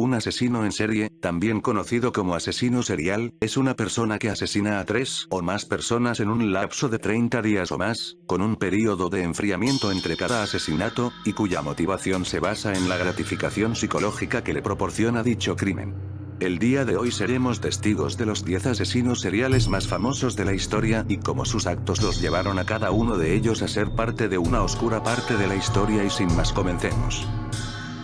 Un asesino en serie, también conocido como asesino serial, es una persona que asesina a 3 o más personas en un lapso de 30 días o más, con un periodo de enfriamiento entre cada asesinato, y cuya motivación se basa en la gratificación psicológica que le proporciona dicho crimen. El día de hoy seremos testigos de los 10 asesinos seriales más famosos de la historia y cómo sus actos los llevaron a cada uno de ellos a ser parte de una oscura parte de la historia, y sin más comencemos.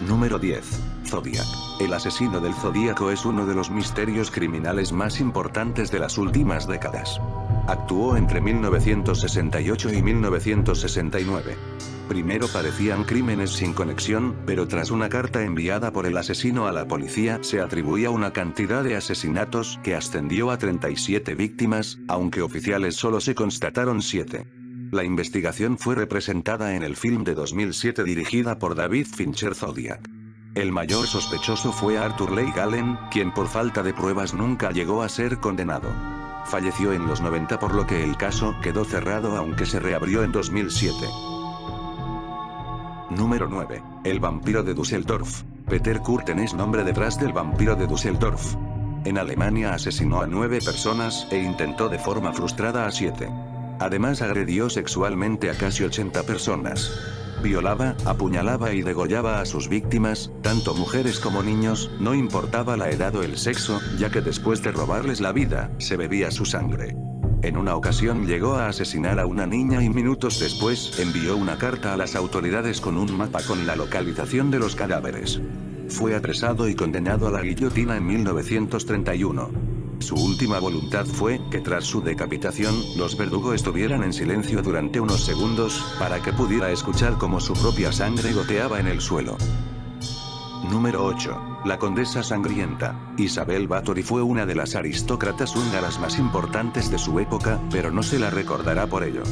Número 10. Zodiac. El asesino del Zodíaco es uno de los misterios criminales más importantes de las últimas décadas. Actuó entre 1968 y 1969. Primero parecían crímenes sin conexión, pero tras una carta enviada por el asesino a la policía se atribuía una cantidad de asesinatos que ascendió a 37 víctimas, aunque oficiales solo se constataron 7. La investigación fue representada en el film de 2007 dirigida por David Fincher, Zodiac. El mayor sospechoso fue Arthur Leigh Allen, quien por falta de pruebas nunca llegó a ser condenado. Falleció en los 90, por lo que el caso quedó cerrado, aunque se reabrió en 2007. Número 9. El vampiro de Düsseldorf. Peter Kürten es nombre detrás del vampiro de Düsseldorf. En Alemania asesinó a 9 personas e intentó de forma frustrada a 7. Además agredió sexualmente a casi 80 personas. Violaba, apuñalaba y degollaba a sus víctimas, tanto mujeres como niños, no importaba la edad o el sexo, ya que después de robarles la vida, se bebía su sangre. En una ocasión llegó a asesinar a una niña y minutos después envió una carta a las autoridades con un mapa con la localización de los cadáveres. Fue apresado y condenado a la guillotina en 1931. Su última voluntad fue que tras su decapitación, los verdugos estuvieran en silencio durante unos segundos, para que pudiera escuchar cómo su propia sangre goteaba en el suelo. Número 8. La Condesa Sangrienta. Isabel Báthory fue una de las aristócratas húngaras más importantes de su época, pero no se la recordará por ello.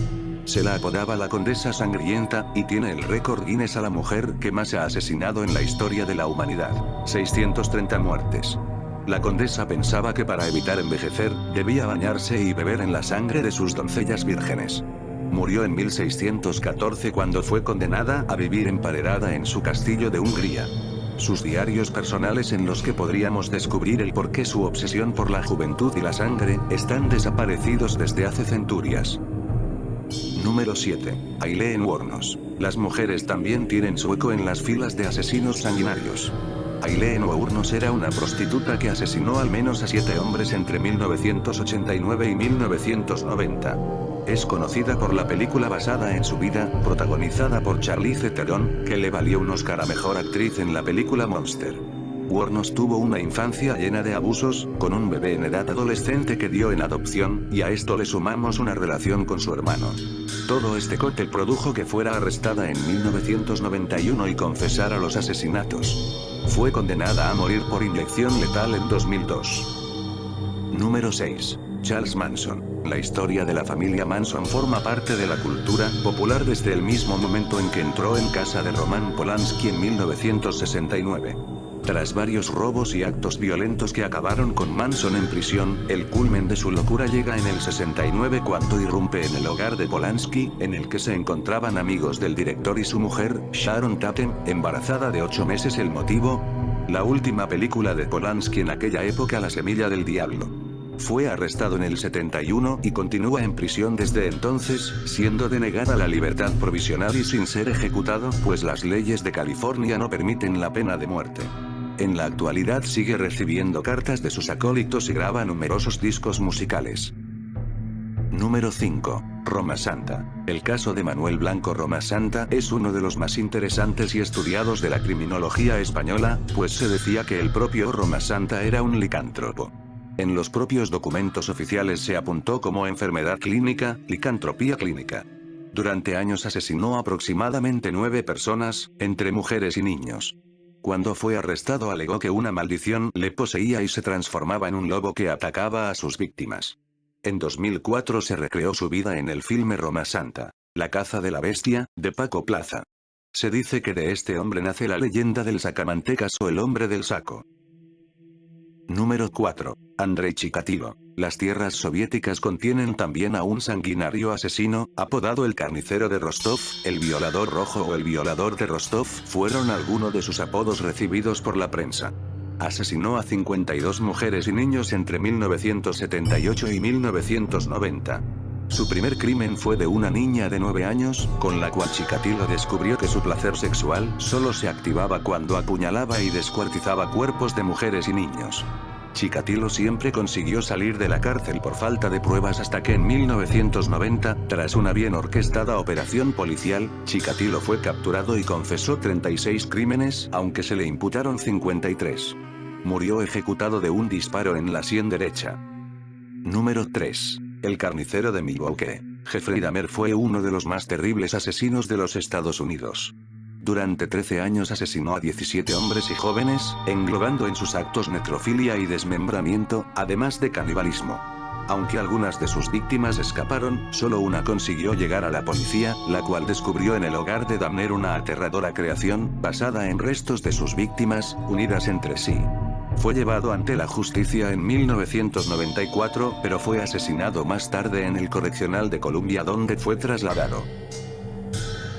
Se la apodaba la Condesa Sangrienta, y tiene el récord Guinness a la mujer que más ha asesinado en la historia de la humanidad. 630 muertes. La condesa pensaba que para evitar envejecer, debía bañarse y beber en la sangre de sus doncellas vírgenes. Murió en 1614 cuando fue condenada a vivir emparedada en su castillo de Hungría. Sus diarios personales, en los que podríamos descubrir el porqué su obsesión por la juventud y la sangre, están desaparecidos desde hace centurias. Número 7. Aileen Wuornos. Las mujeres también tienen su eco en las filas de asesinos sanguinarios. Aileen Wuornos era una prostituta que asesinó al menos a 7 hombres entre 1989 y 1990. Es conocida por la película basada en su vida, protagonizada por Charlize Theron, que le valió un Oscar a Mejor Actriz en la película Monster. Wuornos tuvo una infancia llena de abusos, con un bebé en edad adolescente que dio en adopción, y a esto le sumamos una relación con su hermano. Todo este cóctel produjo que fuera arrestada en 1991 y confesara los asesinatos. Fue condenada a morir por inyección letal en 2002. Número 6. Charles Manson. La historia de la familia Manson forma parte de la cultura popular desde el mismo momento en que entró en casa de Roman Polanski en 1969. Tras varios robos y actos violentos que acabaron con Manson en prisión, el culmen de su locura llega en el 69 cuando irrumpe en el hogar de Polanski, en el que se encontraban amigos del director y su mujer, Sharon Tate, embarazada de 8 meses. ¿El motivo? La última película de Polanski en aquella época, La semilla del diablo. Fue arrestado en el 71 y continúa en prisión desde entonces, siendo denegada la libertad provisional y sin ser ejecutado, pues las leyes de California no permiten la pena de muerte. En la actualidad sigue recibiendo cartas de sus acólitos y graba numerosos discos musicales. Número 5. Roma Santa. El caso de Manuel Blanco Roma Santa es uno de los más interesantes y estudiados de la criminología española, pues se decía que el propio Roma Santa era un licántropo. En los propios documentos oficiales se apuntó como enfermedad clínica, licantropía clínica. Durante años asesinó aproximadamente 9 personas, entre mujeres y niños. Cuando fue arrestado alegó que una maldición le poseía y se transformaba en un lobo que atacaba a sus víctimas. En 2004 se recreó su vida en el filme Roma Santa, La caza de la bestia, de Paco Plaza. Se dice que de este hombre nace la leyenda del sacamantecas o el hombre del saco. Número 4. Andrei Chikatilo. Las tierras soviéticas contienen también a un sanguinario asesino, apodado el carnicero de Rostov, el violador rojo o el violador de Rostov fueron algunos de sus apodos recibidos por la prensa. Asesinó a 52 mujeres y niños entre 1978 y 1990. Su primer crimen fue de una niña de 9 años, con la cual Chikatilo descubrió que su placer sexual solo se activaba cuando apuñalaba y descuartizaba cuerpos de mujeres y niños. Chikatilo siempre consiguió salir de la cárcel por falta de pruebas hasta que en 1990, tras una bien orquestada operación policial, Chikatilo fue capturado y confesó 36 crímenes, aunque se le imputaron 53. Murió ejecutado de un disparo en la sien derecha. Número 3. El carnicero de Milwaukee. Jeffrey Dahmer fue uno de los más terribles asesinos de los Estados Unidos. Durante 13 años asesinó a 17 hombres y jóvenes, englobando en sus actos necrofilia y desmembramiento, además de canibalismo. Aunque algunas de sus víctimas escaparon, solo una consiguió llegar a la policía, la cual descubrió en el hogar de Dahmer una aterradora creación, basada en restos de sus víctimas, unidas entre sí. Fue llevado ante la justicia en 1994, pero fue asesinado más tarde en el correccional de Columbia donde fue trasladado.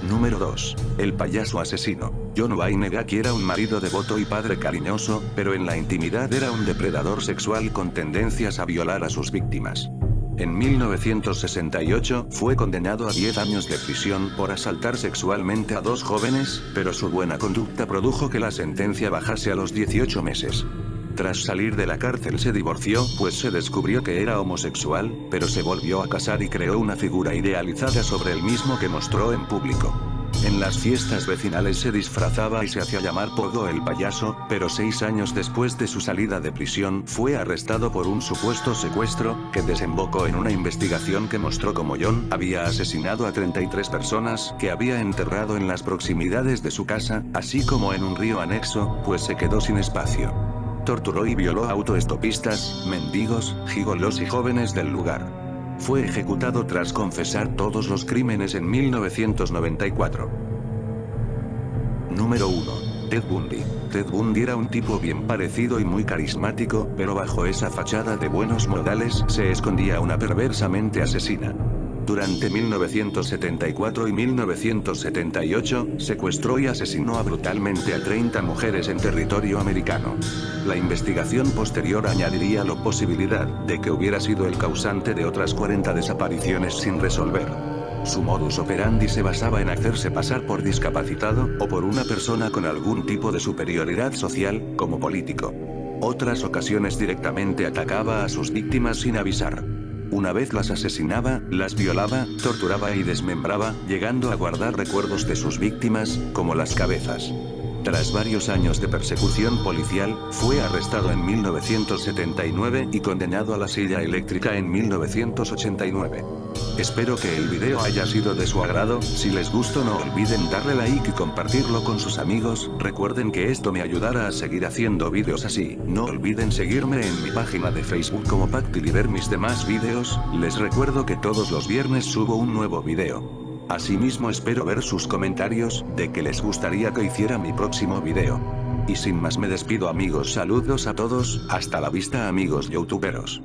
Número 2. El payaso asesino. John Wayne Gacy era un marido devoto y padre cariñoso, pero en la intimidad era un depredador sexual con tendencias a violar a sus víctimas. En 1968, fue condenado a 10 años de prisión por asaltar sexualmente a 2 jóvenes, pero su buena conducta produjo que la sentencia bajase a los 18 meses. Tras salir de la cárcel se divorció, pues se descubrió que era homosexual, pero se volvió a casar y creó una figura idealizada sobre él mismo que mostró en público. En las fiestas vecinales se disfrazaba y se hacía llamar Pogo el payaso, pero 6 años después de su salida de prisión fue arrestado por un supuesto secuestro, que desembocó en una investigación que mostró cómo John había asesinado a 33 personas que había enterrado en las proximidades de su casa, así como en un río anexo, pues se quedó sin espacio. Torturó y violó a autoestopistas, mendigos, gigolos y jóvenes del lugar. Fue ejecutado tras confesar todos los crímenes en 1994. Número 1. Ted Bundy. Ted Bundy era un tipo bien parecido y muy carismático, pero bajo esa fachada de buenos modales se escondía una perversa mente asesina. Durante 1974 y 1978, secuestró y asesinó brutalmente a 30 mujeres en territorio americano. La investigación posterior añadiría la posibilidad de que hubiera sido el causante de otras 40 desapariciones sin resolver. Su modus operandi se basaba en hacerse pasar por discapacitado, o por una persona con algún tipo de superioridad social, como político. Otras ocasiones directamente atacaba a sus víctimas sin avisar. Una vez las asesinaba, las violaba, torturaba y desmembraba, llegando a guardar recuerdos de sus víctimas, como las cabezas. Tras varios años de persecución policial, fue arrestado en 1979 y condenado a la silla eléctrica en 1989. Espero que el video haya sido de su agrado. Si les gustó no olviden darle like y compartirlo con sus amigos. Recuerden que esto me ayudará a seguir haciendo vídeos así. No olviden seguirme en mi página de Facebook como Pactil y ver mis demás vídeos. Les recuerdo que todos los viernes subo un nuevo video. Asimismo espero ver sus comentarios, de que les gustaría que hiciera mi próximo video. Y sin más me despido amigos, saludos a todos, hasta la vista amigos youtuberos.